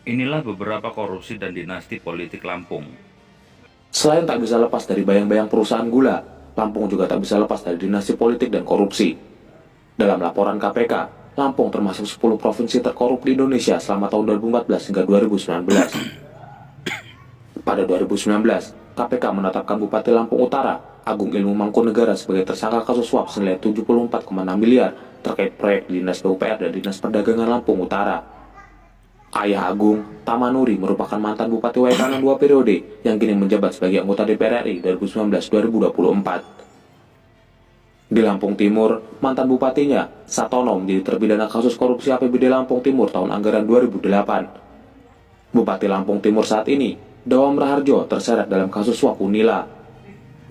Inilah beberapa korupsi dan dinasti politik Lampung. Selain tak bisa lepas dari bayang-bayang perusahaan gula, Lampung juga tak bisa lepas dari dinasti politik dan korupsi. Dalam laporan KPK, Lampung termasuk 10 provinsi terkorup di Indonesia selama tahun 2014 hingga 2019. Pada 2019, KPK menetapkan Bupati Lampung Utara, Agung Ilmu Mangkunegara sebagai tersangka kasus suap senilai 74,6 miliar terkait proyek di Dinas PUPR dan Dinas Perdagangan Lampung Utara. Ayah Agung, Tamanuri, merupakan mantan Bupati Waikanan 2 periode yang kini menjabat sebagai anggota DPR RI 2019-2024. Di Lampung Timur, mantan bupatinya, Satono, menjadi terpidana kasus korupsi APBD Lampung Timur tahun anggaran 2008. Bupati Lampung Timur saat ini, Dawam Raharjo, terseret dalam kasus suap Unila.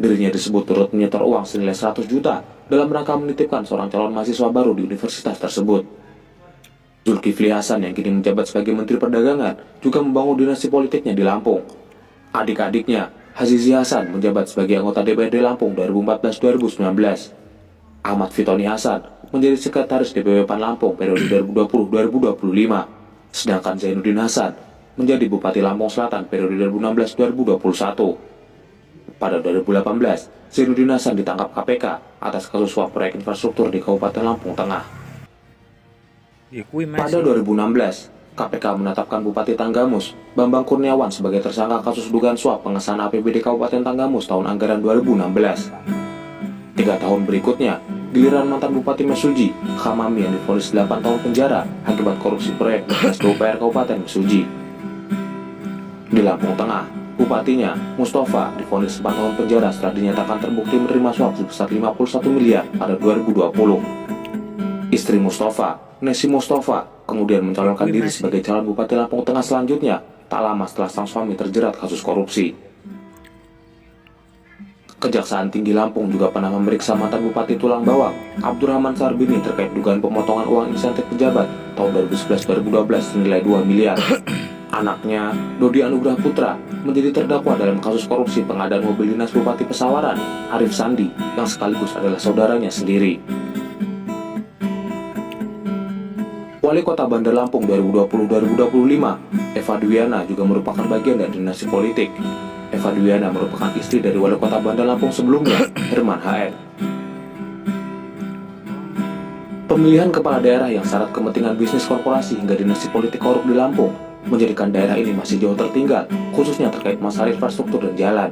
Dirinya disebut turut menyetor uang senilai 100 juta dalam rangka menitipkan seorang calon mahasiswa baru di universitas tersebut. Zulkifli Hasan yang kini menjabat sebagai Menteri Perdagangan juga membangun dinasti politiknya di Lampung. Adik-adiknya, Hazizi Hasan, menjabat sebagai anggota DPRD Lampung 2014-2019. Ahmad Fitoni Hasan menjadi sekretaris DPW PAN Lampung periode 2020-2025. Sedangkan Zainuddin Hasan menjadi Bupati Lampung Selatan periode 2016-2021. Pada 2018, Zainuddin Hasan ditangkap KPK atas kasus suap proyek infrastruktur di Kabupaten Lampung Tengah. Pada 2016, KPK menetapkan Bupati Tanggamus, Bambang Kurniawan, sebagai tersangka kasus dugaan suap pengesahan APBD Kabupaten Tanggamus tahun anggaran 2016. 3 tahun berikutnya, giliran mantan Bupati Mesuji, Khamami, yang divonis 8 tahun penjara akibat korupsi proyek Dinas PUPR Kabupaten Mesuji. Di Lampung Tengah, bupatinya, Mustafa, divonis 4 tahun penjara setelah dinyatakan terbukti menerima suap sebesar 51 miliar pada 2020. Istri Mustafa, Nesi Mustafa, kemudian mencalonkan diri sebagai calon Bupati Lampung Tengah selanjutnya, tak lama setelah sang suami terjerat kasus korupsi. Kejaksaan Tinggi Lampung juga pernah memeriksa mantan Bupati Tulang Bawang, Abdurrahman Sarbini, terkait dugaan pemotongan uang insentif pejabat tahun 2011-2012 senilai 2 miliar. Anaknya, Dodi Anugrah Putra, menjadi terdakwa dalam kasus korupsi pengadaan mobil dinas Bupati Pesawaran, Arif Sandi, yang sekaligus adalah saudaranya sendiri. Wali Kota Bandar Lampung 2020-2025, Eva Dwiana, juga merupakan bagian dari dinasti politik. Eva Dwiana merupakan istri dari Wali Kota Bandar Lampung sebelumnya, Herman HR. Pemilihan kepala daerah yang syarat kepentingan bisnis korporasi hingga dinasti politik korup di Lampung menjadikan daerah ini masih jauh tertinggal, khususnya terkait masalah infrastruktur dan jalan.